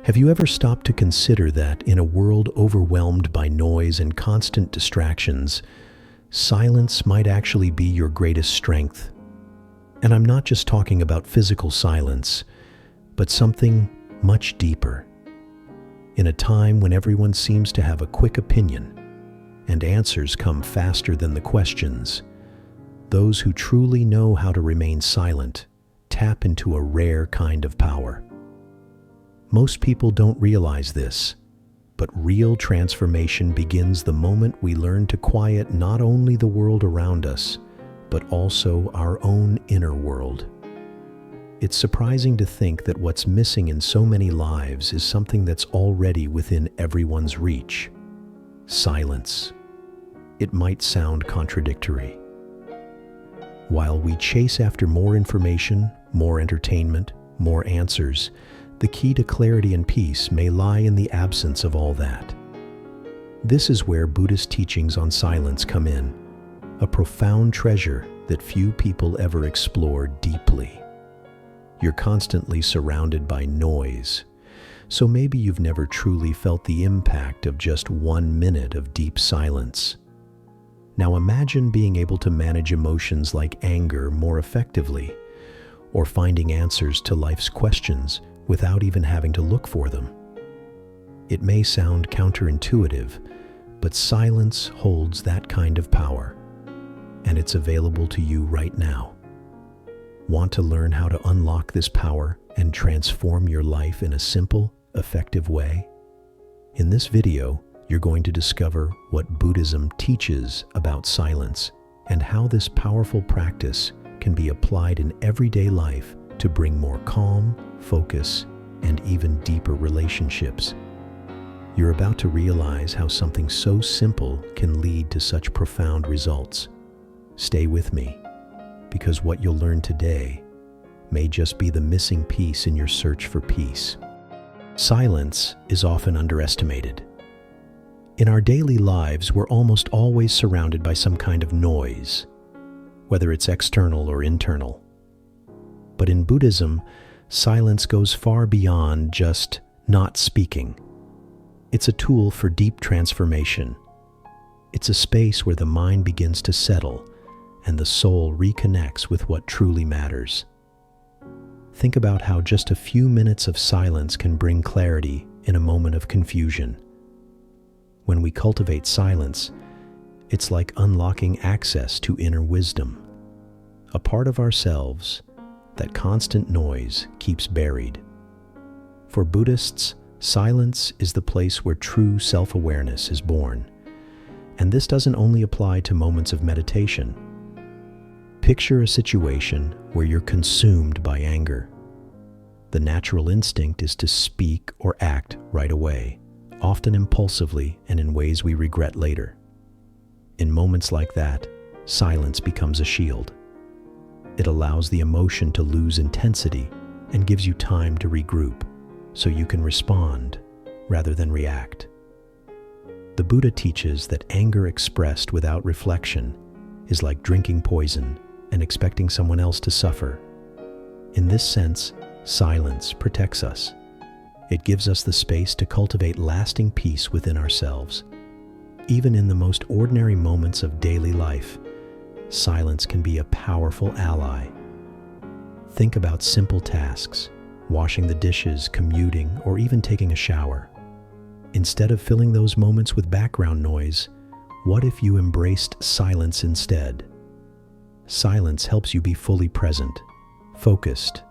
Have you ever stopped to consider that in a world overwhelmed by noise and constant distractions, silence might actually be your greatest strength? And I'm not just talking about physical silence, but something much deeper. In a time when everyone seems to have a quick opinion and answers come faster than the questions, those who truly know how to remain silent tap into a rare kind of power. Most people don't realize this, but real transformation begins the moment we learn to quiet not only the world around us, but also our own inner world. It's surprising to think that what's missing in so many lives is something that's already within everyone's reach: silence. It might sound contradictory. While we chase after more information, more entertainment, more answers, the key to clarity and peace may lie in the absence of all that. This is where Buddhist teachings on silence come in, a profound treasure that few people ever explore deeply. You're constantly surrounded by noise, so maybe you've never truly felt the impact of just 1 minute of deep silence. Now imagine being able to manage emotions like anger more effectively, or finding answers to life's questions without even having to look for them. It may sound counterintuitive, but silence holds that kind of power, and it's available to you right now. Want to learn how to unlock this power and transform your life in a simple, effective way? In this video, you're going to discover what Buddhism teaches about silence and how this powerful practice can be applied in everyday life to bring more calm, focus, and even deeper relationships. You're about to realize how something so simple can lead to such profound results. Stay with me, because what you'll learn today may just be the missing piece in your search for peace. Silence is often underestimated. In our daily lives, we're almost always surrounded by some kind of noise, whether it's external or internal. But in Buddhism, silence goes far beyond just not speaking. It's a tool for deep transformation. It's a space where the mind begins to settle and the soul reconnects with what truly matters. Think about how just a few minutes of silence can bring clarity in a moment of confusion. When we cultivate silence, it's like unlocking access to inner wisdom, a part of ourselves that constant noise keeps buried. For Buddhists, silence is the place where true self-awareness is born. And this doesn't only apply to moments of meditation. Picture a situation where you're consumed by anger. The natural instinct is to speak or act right away, often impulsively and in ways we regret later. In moments like that, silence becomes a shield. It allows the emotion to lose intensity and gives you time to regroup, so you can respond rather than react. The Buddha teaches that anger expressed without reflection is like drinking poison and expecting someone else to suffer. In this sense, silence protects us. It gives us the space to cultivate lasting peace within ourselves. Even in the most ordinary moments of daily life, silence can be a powerful ally. Think about simple tasks, washing the dishes, commuting, or even taking a shower. Instead of filling those moments with background noise, what if you embraced silence instead? Silence helps you be fully present, focused,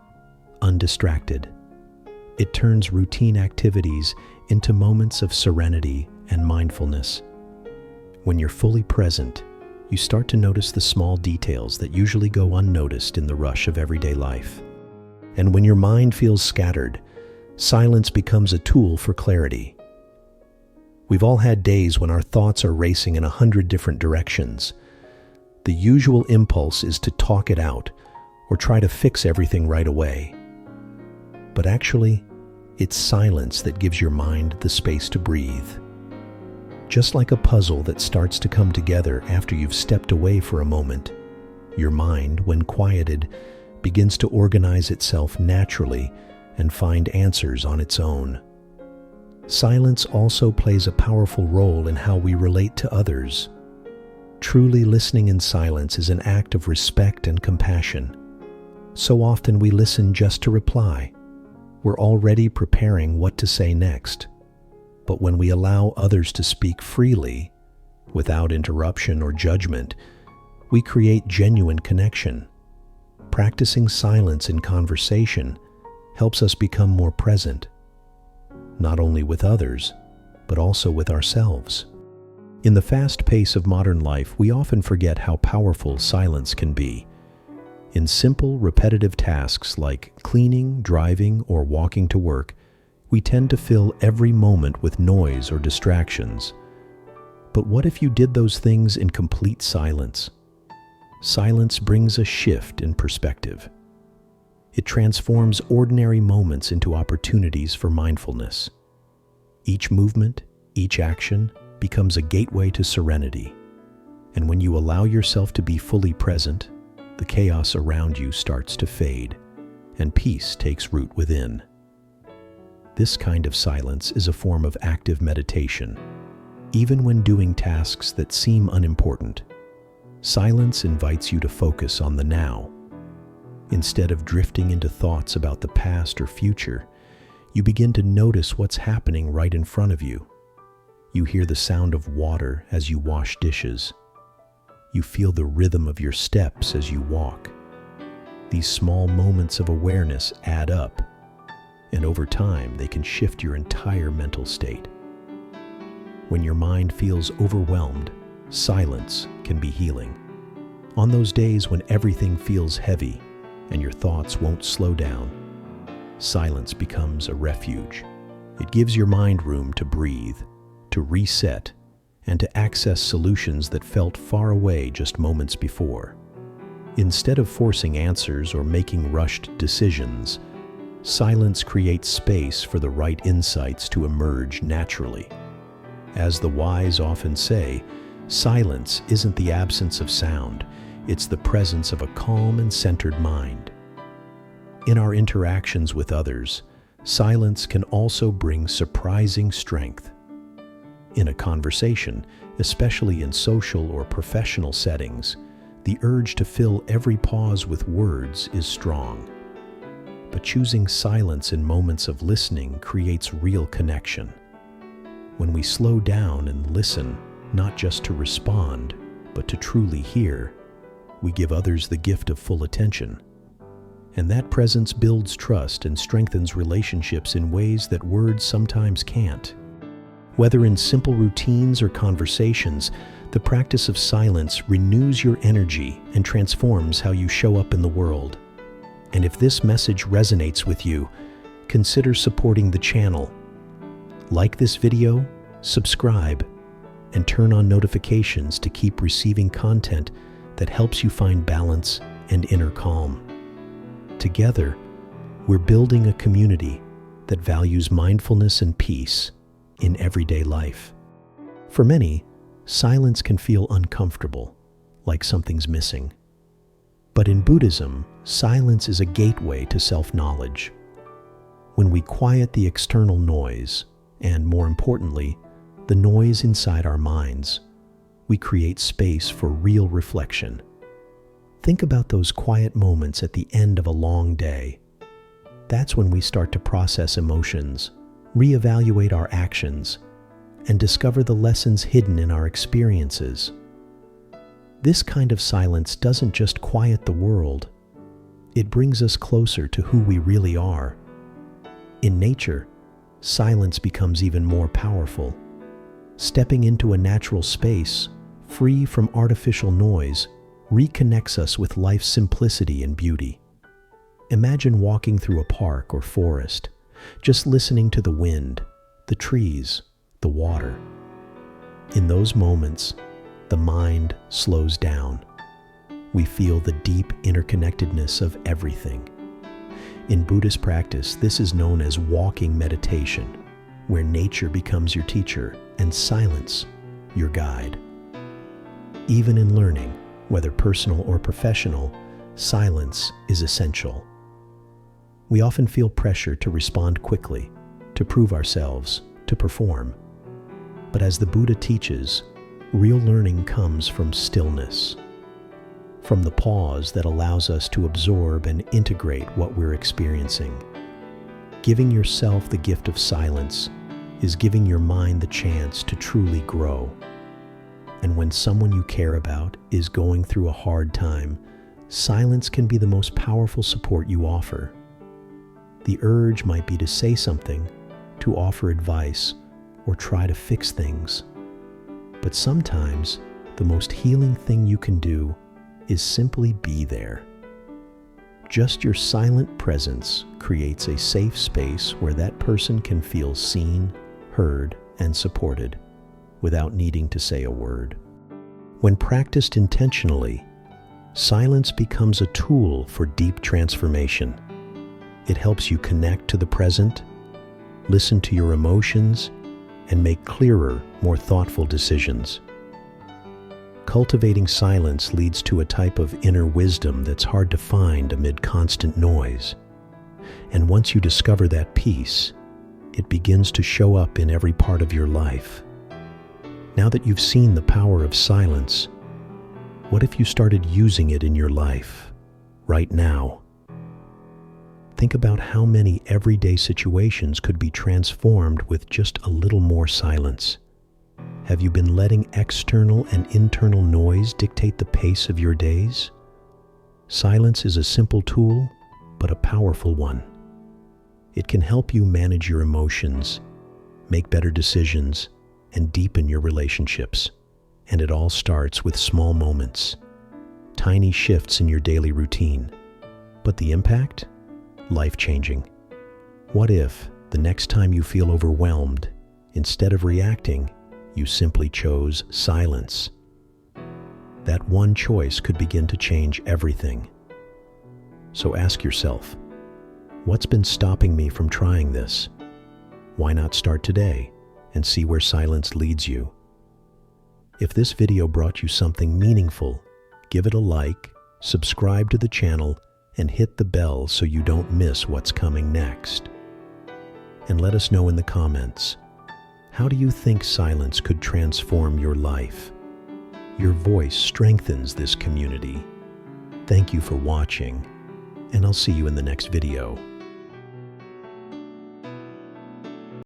undistracted. It turns routine activities into moments of serenity and mindfulness. When you're fully present, you start to notice the small details that usually go unnoticed in the rush of everyday life. And when your mind feels scattered, silence becomes a tool for clarity. We've all had days when our thoughts are racing in 100 different directions. The usual impulse is to talk it out or try to fix everything right away. But actually, it's silence that gives your mind the space to breathe. Just like a puzzle that starts to come together after you've stepped away for a moment, your mind, when quieted, begins to organize itself naturally and find answers on its own. Silence also plays a powerful role in how we relate to others. Truly listening in silence is an act of respect and compassion. So often we listen just to reply. We're already preparing what to say next. But when we allow others to speak freely, without interruption or judgment, we create genuine connection. Practicing silence in conversation helps us become more present, not only with others, but also with ourselves. In the fast pace of modern life, we often forget how powerful silence can be. In simple, repetitive tasks like cleaning, driving, or walking to work, we tend to fill every moment with noise or distractions. But what if you did those things in complete silence? Silence brings a shift in perspective. It transforms ordinary moments into opportunities for mindfulness. Each movement, each action, becomes a gateway to serenity. And when you allow yourself to be fully present, the chaos around you starts to fade, and peace takes root within. This kind of silence is a form of active meditation. Even when doing tasks that seem unimportant, silence invites you to focus on the now. Instead of drifting into thoughts about the past or future, you begin to notice what's happening right in front of you. You hear the sound of water as you wash dishes. You feel the rhythm of your steps as you walk. These small moments of awareness add up, and over time they can shift your entire mental state. When your mind feels overwhelmed, silence can be healing. On those days when everything feels heavy and your thoughts won't slow down, silence becomes a refuge. It gives your mind room to breathe, to reset, and to access solutions that felt far away just moments before. Instead of forcing answers or making rushed decisions, silence creates space for the right insights to emerge naturally. As the wise often say, silence isn't the absence of sound, it's the presence of a calm and centered mind. In our interactions with others, silence can also bring surprising strength. In a conversation, especially in social or professional settings, the urge to fill every pause with words is strong. But choosing silence in moments of listening creates real connection. When we slow down and listen, not just to respond, but to truly hear, we give others the gift of full attention. And that presence builds trust and strengthens relationships in ways that words sometimes can't. Whether in simple routines or conversations, the practice of silence renews your energy and transforms how you show up in the world. And if this message resonates with you, consider supporting the channel. Like this video, subscribe, and turn on notifications to keep receiving content that helps you find balance and inner calm. Together, we're building a community that values mindfulness and peace in everyday life. For many, silence can feel uncomfortable, like something's missing. But in Buddhism, silence is a gateway to self-knowledge. When we quiet the external noise, and more importantly, the noise inside our minds, we create space for real reflection. Think about those quiet moments at the end of a long day. That's when we start to process emotions, reevaluate our actions, and discover the lessons hidden in our experiences. This kind of silence doesn't just quiet the world, it brings us closer to who we really are. In nature, silence becomes even more powerful. Stepping into a natural space, free from artificial noise, reconnects us with life's simplicity and beauty. Imagine walking through a park or forest, just listening to the wind, the trees, the water. In those moments, the mind slows down. We feel the deep interconnectedness of everything. In Buddhist practice, this is known as walking meditation, where nature becomes your teacher and silence your guide. Even in learning, whether personal or professional, silence is essential. We often feel pressure to respond quickly, to prove ourselves, to perform. But as the Buddha teaches, real learning comes from stillness, from the pause that allows us to absorb and integrate what we're experiencing. Giving yourself the gift of silence is giving your mind the chance to truly grow. And when someone you care about is going through a hard time, silence can be the most powerful support you offer. The urge might be to say something, to offer advice, or try to fix things. But sometimes, the most healing thing you can do is simply be there. Just your silent presence creates a safe space where that person can feel seen, heard, and supported without needing to say a word. When practiced intentionally, silence becomes a tool for deep transformation. It helps you connect to the present, listen to your emotions, and make clearer, more thoughtful decisions. Cultivating silence leads to a type of inner wisdom that's hard to find amid constant noise. And once you discover that peace, it begins to show up in every part of your life. Now that you've seen the power of silence, what if you started using it in your life, right now? Think about how many everyday situations could be transformed with just a little more silence. Have you been letting external and internal noise dictate the pace of your days? Silence is a simple tool, but a powerful one. It can help you manage your emotions, make better decisions, and deepen your relationships. And it all starts with small moments, tiny shifts in your daily routine. But the impact? Life-changing. What if, the next time you feel overwhelmed, instead of reacting, you simply chose silence? That one choice could begin to change everything. So ask yourself, what's been stopping me from trying this? Why not start today and see where silence leads you? If this video brought you something meaningful, give it a like, subscribe to the channel, and hit the bell so you don't miss what's coming next. And let us know in the comments, how do you think silence could transform your life? Your voice strengthens this community. Thank you for watching, and I'll see you in the next video.